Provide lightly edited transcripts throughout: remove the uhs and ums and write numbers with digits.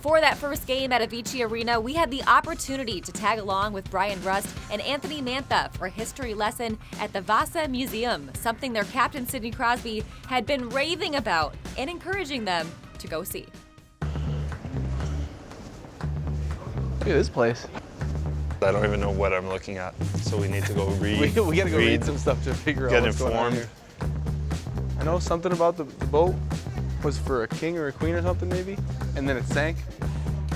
For that first game at Avicii Arena, we had the opportunity to tag along with Bryan and Anthony Mantha for a history lesson at the Vasa Museum, something their captain Sidney Crosby had been raving about and encouraging them to go see. Look at this place. I don't even know what I'm looking at, so we need to go read. we gotta go read some stuff to figure out what's going on here. I know something about the boat was for a king or a queen or something maybe, and then it sank.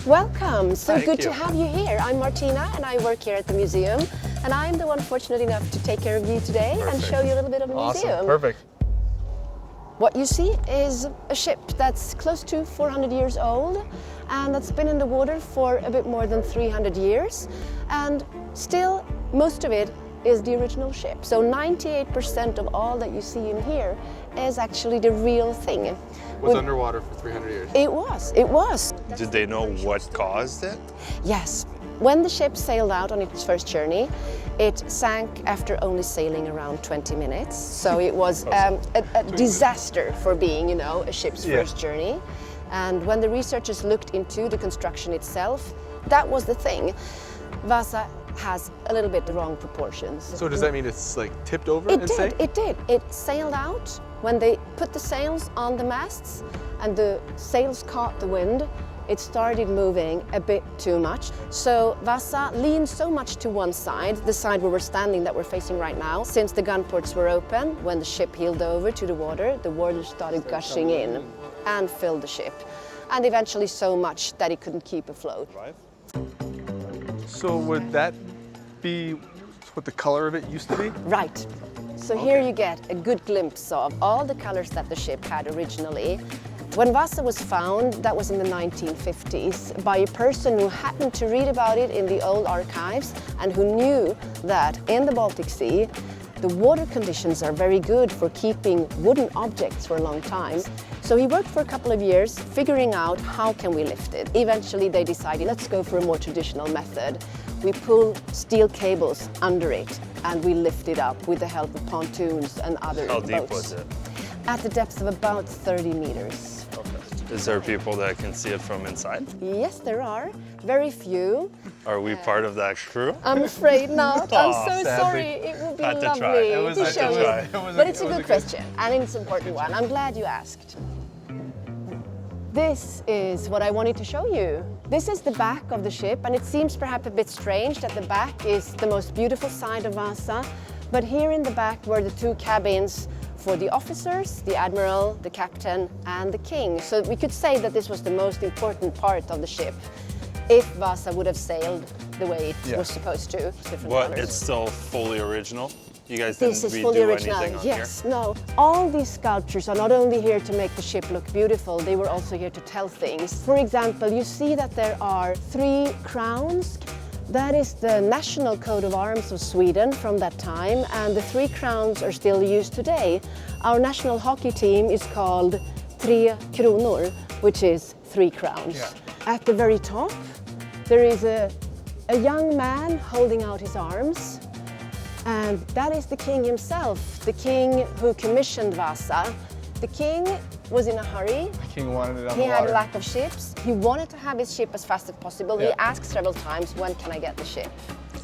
Welcome, so Thank good you. to have you here. I'm Martina and I work here at the museum, and I'm the one fortunate enough to take care of you today and show you a little bit of the museum. Perfect. What you see is a ship that's close to 400 years old and that's been in the water for a bit more than 300 years, and still most of it is the original ship. So 98% of all that you see in here is actually the real thing. It was underwater for 300 years. It was. Did they know what caused it? Yes. When the ship sailed out on its first journey, it sank after only sailing around 20 minutes. So it was a disaster for being, you know, a ship's first journey. And when the researchers looked into the construction itself, that was the thing. Vasa has a little bit the wrong proportions. So does that mean it's like tipped over and sank? It did. It sailed out. When they put the sails on the masts and the sails caught the wind, it started moving a bit too much. So Vasa leaned so much to one side, the side where we're standing that we're facing right now. Since the gun ports were open, when the ship heeled over to the water started gushing in and filled the ship. And eventually so much that it couldn't keep afloat. So would that be what the color of it used to be? Right. So here you get a good glimpse of all the colors that the ship had originally. When Vasa was found, that was in the 1950s, by a person who happened to read about it in the old archives and who knew that in the Baltic Sea, the water conditions are very good for keeping wooden objects for a long time. So he worked for a couple of years figuring out how can we lift it. Eventually they decided, let's go for a more traditional method. We pull steel cables under it and we lift it up with the help of pontoons and other boats. How deep was it? At the depth of about 30 meters. Okay. Is there people that can see it from inside? Yes, there are. Very few. Are we part of that crew? I'm afraid not. I'm Aw, so sadly. sorry. It would be Had to lovely try. It was to had show to you. try. But it's a good question, and it's an important one. I'm glad you asked. This is what I wanted to show you. This is the back of the ship, and it seems perhaps a bit strange that the back is the most beautiful side of Vasa. But here in the back were the two cabins for the officers, the admiral, the captain, and the king. So we could say that this was the most important part of the ship if Vasa would have sailed the way it was supposed to. But it's still fully original? You guys didn't This is fully redo original, anything on yes, no. All these sculptures are not only here to make the ship look beautiful, they were also here to tell things. For example, you see that there are 3 crowns. That is the national coat of arms of Sweden from that time, and the 3 crowns are still used today. Our national hockey team is called Tre Kronor, which is 3 crowns. Yeah. At the very top, there is a young man holding out his arms. And that is the king himself, the king who commissioned Vasa. The king was in a hurry. The king wanted it on He the had water. a lack of ships. He wanted to have his ship as fast as possible. He Yeah. asked several times, when can I get the ship?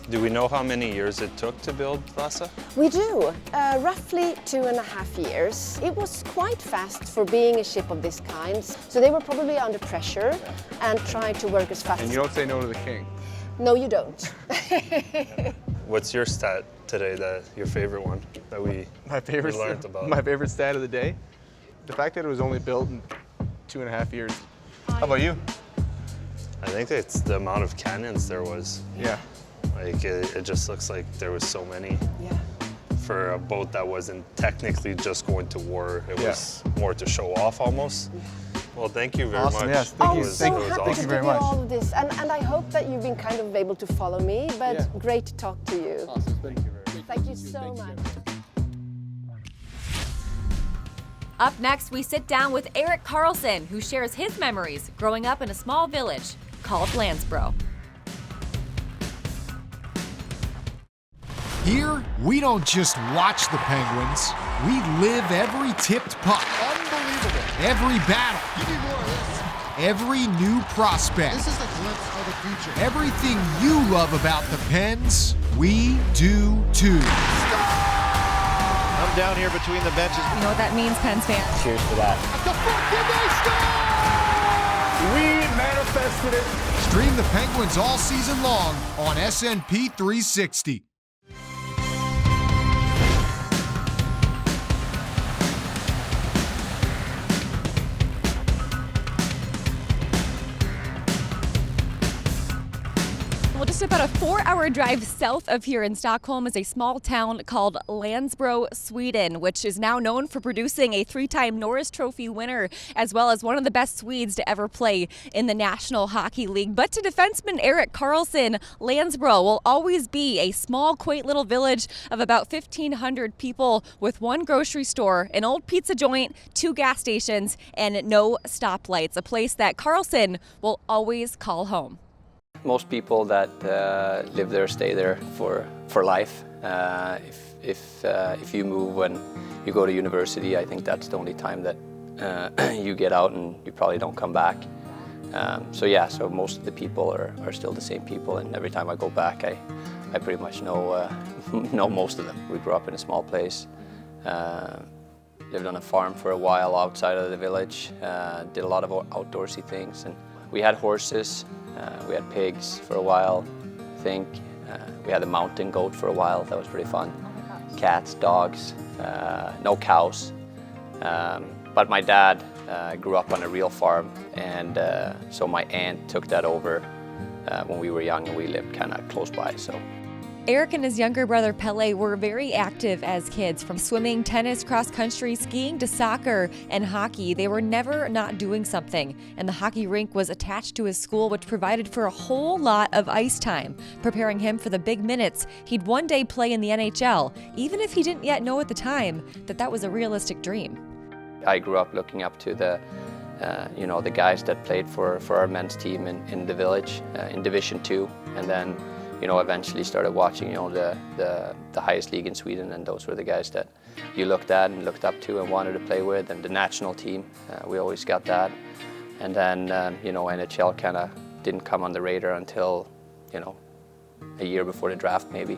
Do we know how many years it took to build Vasa? We do, roughly 2.5 years. It was quite fast for being a ship of this kind. So they were probably under pressure and tried to work as fast And as you don't say no to the king. No, you don't. What's your stat today, your favorite one that we learned about? My favorite stat of the day? The fact that it was only built in 2.5 years. How about you? I think it's the amount of cannons there was. Yeah. Like it just looks like there was so many. Yeah. For a boat that wasn't technically just going to war, it was more to show off almost. Well, thank you very much. Yes, thank you. I'm so happy Thank to you give very you much. all of this, and I hope that you've been kind of able to follow me, but great to talk to you. Awesome, thank you very much. Thank you so much. Up next, we sit down with Erik Karlsson, who shares his memories growing up in a small village called Landsbro. Here, we don't just watch the Penguins, we live every tipped puck. Unbelievable. Every battle. You need more of this. every new prospect. This is a glimpse of the future. Everything you love about the Pens, we do too. I'm down here between the benches. You know what that means, Pens fans? Cheers to that. At the front, did they score? We manifested it. Stream the Penguins all season long on SNP 360. Well, just about a 4-hour drive south of here in Stockholm is a small town called Landsbro, Sweden, which is now known for producing a 3-time Norris Trophy winner, as well as one of the best Swedes to ever play in the National Hockey League. But to defenseman Erik Karlsson, Landsbro will always be a small, quaint little village of about 1,500 people with one grocery store, an old pizza joint, 2 gas stations, and no stoplights, a place that Karlsson will always call home. Most people that live there stay there for life. If you move when you go to university, I think that's the only time that you get out and you probably don't come back. So most of the people are still the same people, and every time I go back, I pretty much know most of them. We grew up in a small place, lived on a farm for a while outside of the village, did a lot of outdoorsy things, and we had horses. We had pigs for a while, I think. We had a mountain goat for a while. That was pretty fun. Cats, dogs, no cows. But my dad grew up on a real farm, and so my aunt took that over when we were young, and we lived kind of close by. So. Erik and his younger brother Pelle were very active as kids, from swimming, tennis, cross country, skiing to soccer and hockey. They were never not doing something, and the hockey rink was attached to his school, which provided for a whole lot of ice time, preparing him for the big minutes he'd one day play in the NHL, even if he didn't yet know at the time that that was a realistic dream. I grew up looking up to the guys that played for our men's team in the village in Division 2, and then eventually started watching, the highest league in Sweden, and those were the guys that you looked at and looked up to and wanted to play with, and the national team, we always got that. And then, NHL kind of didn't come on the radar until, a year before the draft maybe.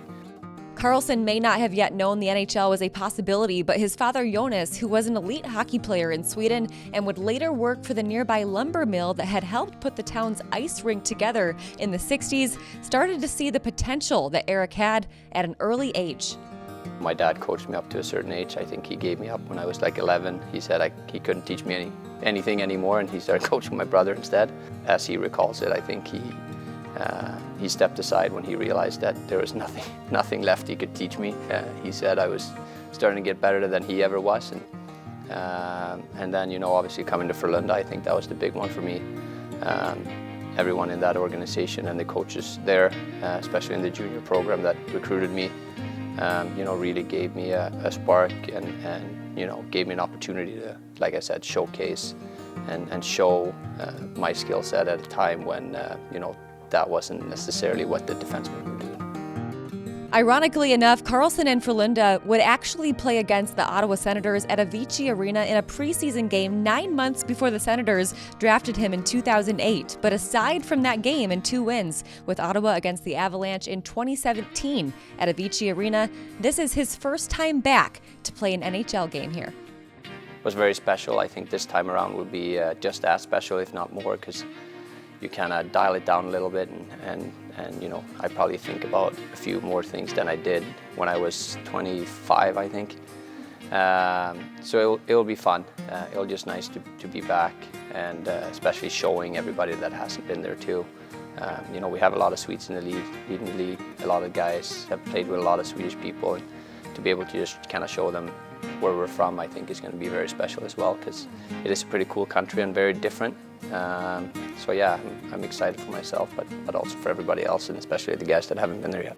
Karlsson may not have yet known the NHL was a possibility, but his father Jonas, who was an elite hockey player in Sweden and would later work for the nearby lumber mill that had helped put the town's ice rink together in the 60s, started to see the potential that Erik had at an early age. My dad coached me up to a certain age. I think he gave me up when I was like 11. He said he couldn't teach me anything anymore, and he started coaching my brother instead. As he recalls it, I think he stepped aside when he realized that there was nothing left he could teach me. He said I was starting to get better than he ever was, and then obviously coming to Frolunda, I think that was the big one for me. Everyone in that organization and the coaches there, especially in the junior program that recruited me, really gave me a spark and gave me an opportunity to, like I said, showcase and show my skill set at a time when that wasn't necessarily what the defensemen were doing. Ironically enough, Karlsson and Frolunda would actually play against the Ottawa Senators at Avicii Arena in a preseason game 9 months before the Senators drafted him in 2008. But aside from that game and 2 wins with Ottawa against the Avalanche in 2017 at Avicii Arena, this is his first time back to play an NHL game here. It was very special. I think this time around would be just as special, if not more, because you kind of dial it down a little bit, and I probably think about a few more things than I did when I was 25, I think. So it'll be fun. It'll just nice to be back, and especially showing everybody that hasn't been there too. We have a lot of Swedes in the league. A lot of guys have played with a lot of Swedish people, and to be able to just kind of show them where we're from, I think is going to be very special as well, because it is a pretty cool country and very different. So yeah, I'm excited for myself, but also for everybody else, and especially the guys that haven't been there yet.